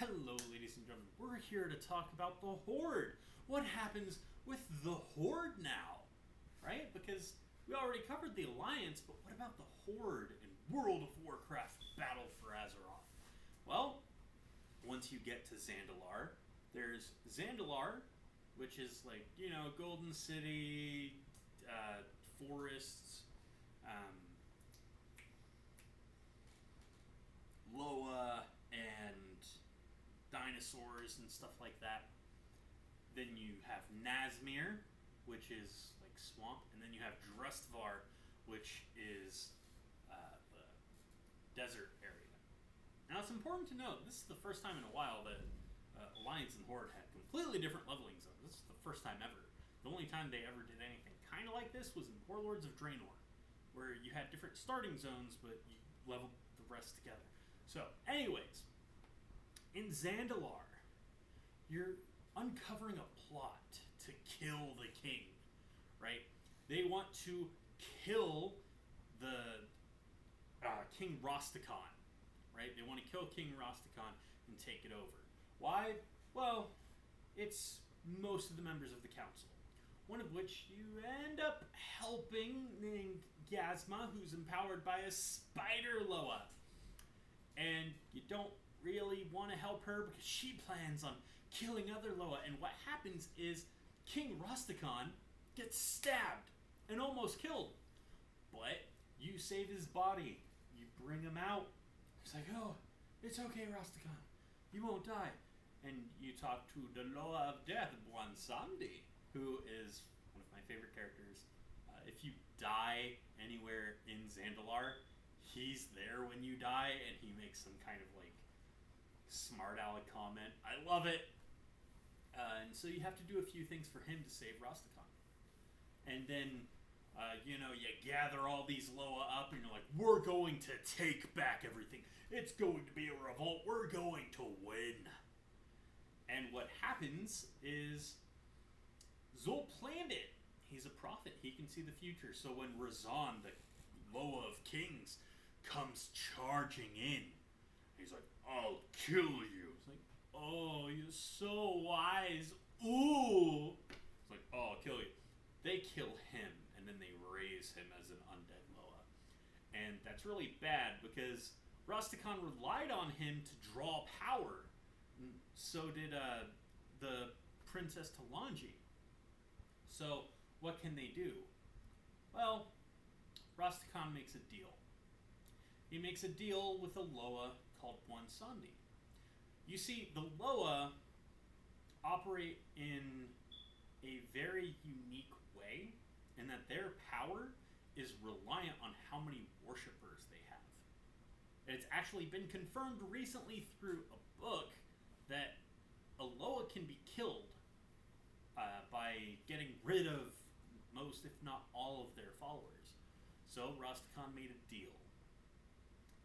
Hello, ladies and gentlemen. We're here to talk about the Horde. What happens with the Horde now? Right? Because we already covered the Alliance, but what about the Horde in World of Warcraft Battle for Azeroth? Well, once you get to Zandalar, there's Zandalar, which is like, Golden City, forests, Loa, and dinosaurs and stuff like that. Then you have Nazmir, which is like swamp, and then you have Drustvar, which is the desert area. Now it's important to note this is the first time in a while that Alliance and Horde had completely different leveling zones. This is the first time ever. The only time they ever did anything kind of like this was in Warlords of Draenor, where you had different starting zones, but you leveled the rest together. So, anyways, in Zandalar, you're uncovering a plot to kill the king, right? They want to kill the King Rosticon, right? They want to kill King Rosticon and take it over. Why? Well, it's most of the members of the council. One of which you end up helping, named Gasma, who's empowered by a spider Loa. And you don't really want to help her because she plans on killing other Loa. And what happens is King Rosticon gets stabbed and almost killed. But you save his body. You bring him out. He's like, oh, it's okay, Rosticon. You won't die. And you talk to the Loa of Death, Bwansandi, who is one of my favorite characters. If you die anywhere in Zandalar, he's there when you die, and he makes some kind of like smart aleck comment. I love it. And so you have to do a few things for him to save Rosticon. And then, you gather all these Loa up, and you're like, we're going to take back everything. It's going to be a revolt. We're going to win. And what happens is Zul planned it. He's a prophet. He can see the future. So when Razan, the Loa of Kings, comes charging in, he's like, I'll kill you. It's like, oh, you're so wise. Ooh. It's like, oh, I'll kill you. They kill him, and then they raise him as an undead Loa. And that's really bad because Rosticon relied on him to draw power. And so did the Princess Talanji. So what can they do? Well, Rosticon makes a deal. He makes a deal with a Loa called Bwansandi. You see, the Loa operate in a very unique way in that their power is reliant on how many worshippers they have. It's actually been confirmed recently through a book that a Loa can be killed by getting rid of most, if not all, of their followers. So Rosticon made a deal.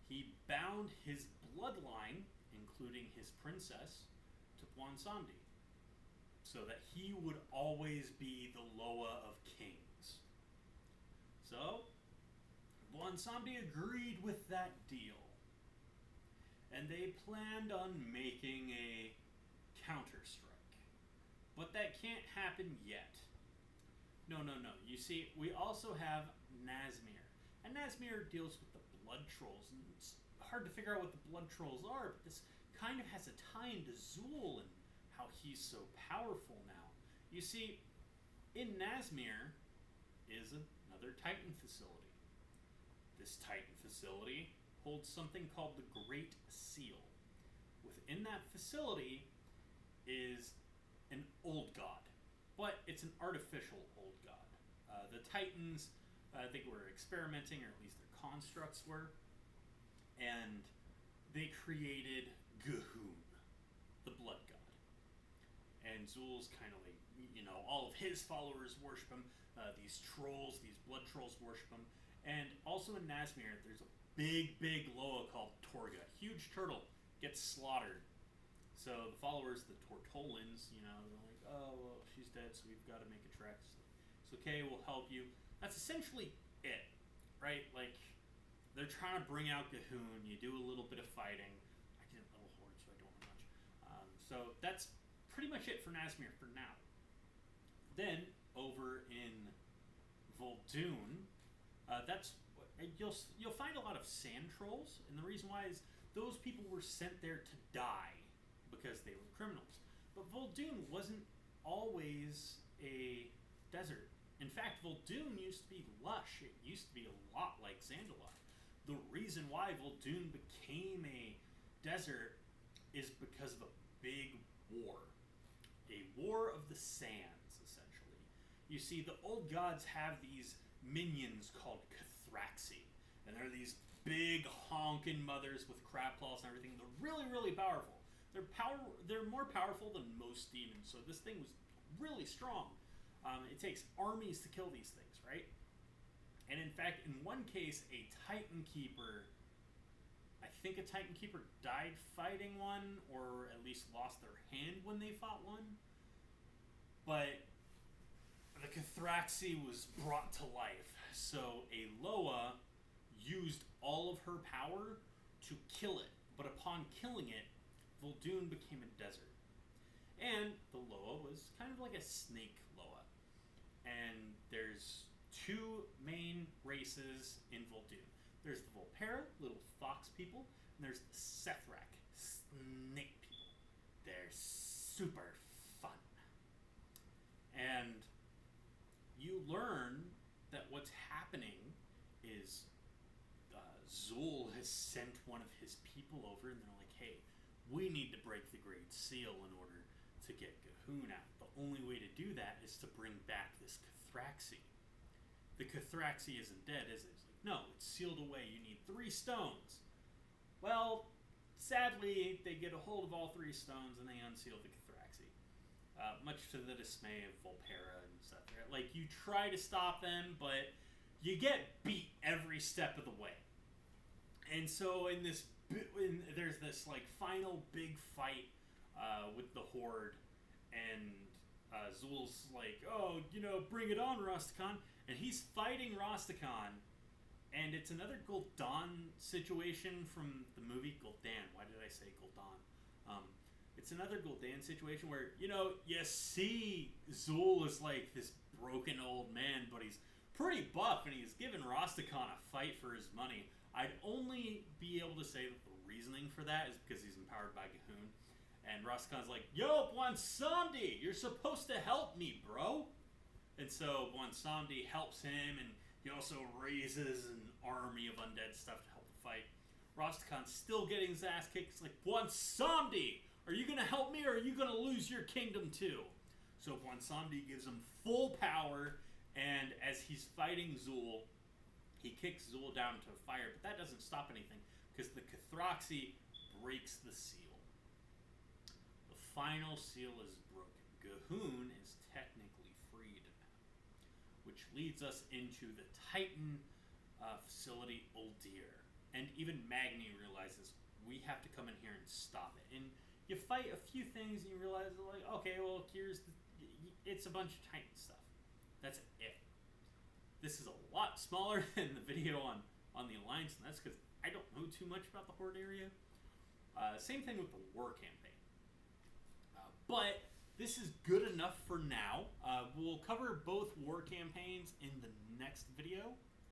He bound his bloodline, including his princess, to Bwansandi, so that he would always be the Loa of Kings. So, Bwansandi agreed with that deal. And they planned on making a counter-strike. But that can't happen yet. No. You see, we also have Nazmir. And Nazmir deals with the blood trolls. And it's hard to figure out what the blood trolls are, but this kind of has a tie into Zul and how he's so powerful now. You see, in Nazmir is another Titan facility. This Titan facility holds something called the Great Seal. Within that facility is an old god, but it's an artificial old god. The Titans, I think, were experimenting, or at least their constructs were, and they created Gahun, the blood god. And Zul's kind of like, all of his followers worship him. These trolls, these blood trolls worship him. And also in Nazmir, there's a big Loa called Torga. Huge turtle gets slaughtered. So the followers, the Tortolans, they're like, oh, well, she's dead, so we've got to make a trek. So it's okay, we'll help you. That's essentially it, right? Like, they're trying to bring out Gahun. You do a little bit of fighting. I did a little horde, so I don't know much. So that's pretty much it for Nazmir for now. Then over in Vol'dun, that's you'll find a lot of sand trolls, and the reason why is those people were sent there to die because they were criminals. But Vol'dun wasn't always a desert. In fact, Vol'dun used to be lush. It used to be a lot like Zandalot. The reason why Vol'dun became a desert is because of a big war. A war of the sands, essentially. You see, the old gods have these minions called Cathraxi. And they're these big honking mothers with crab claws and everything. They're really, really powerful. They're more powerful than most demons, so this thing was really strong. It takes armies to kill these things, right? And in fact, in one case, a Titan Keeper, I think a Titan Keeper died fighting one, or at least lost their hand when they fought one. But the Cathraxi was brought to life, so Aloa used all of her power to kill it. But upon killing it, Vol'dun became a desert. And the Loa was kind of like a snake Loa. And there's two main races in Vol'dun. There's the Volpera, little fox people, and there's the Sethrak, snake people. They're super fun. And you learn that what's happening is Zul has sent one of his people over, and they're like, hey, we need to break the Great Seal in order to get G'huun out. The only way to do that is to bring back this Cathraxi. The Cathraxi isn't dead, is it? It's like, no, it's sealed away. You need 3 stones. Well, sadly, they get a hold of all 3 stones and they unseal the Cathraxi. Much to the dismay of Volpera and stuff. Like, you try to stop them, but you get beat every step of the way. And so there's this like final big fight with the Horde, and Zul's like, oh, bring it on, Rastakhan. And he's fighting Rastakhan, and it's another Gul'dan situation from the movie Gul'dan. Why did I say Gul'dan? It's another Gul'dan situation where, you see Zul is like this broken old man, but he's pretty buff, and he's giving Rastakhan a fight for his money. I'd only be able to say that the reasoning for that is because he's empowered by G'huun. And Rastakhan's like, yo, Bwansamdi, you're supposed to help me, bro. And so Bwansamdi helps him, and he also raises an army of undead stuff to help the fight. Rastakhan's still getting his ass kicked. It's like, Bwansamdi, are you going to help me, or are you going to lose your kingdom too? So Bwansamdi gives him full power, and as he's fighting Zul, he kicks Zul down into fire, but that doesn't stop anything, because the Cathraxi breaks the seal. The final seal is broken. G'huun is technically freed now, which leads us into the Titan facility Uldir. And even Magni realizes we have to come in here and stop it. And you fight a few things and you realize, like, okay, well, it's a bunch of Titan stuff. That's it. This is a lot smaller than the video on the Alliance, and that's because I don't know too much about the Horde area. Same thing with the war campaign. But this is good enough for now. We'll cover both war campaigns in the next video.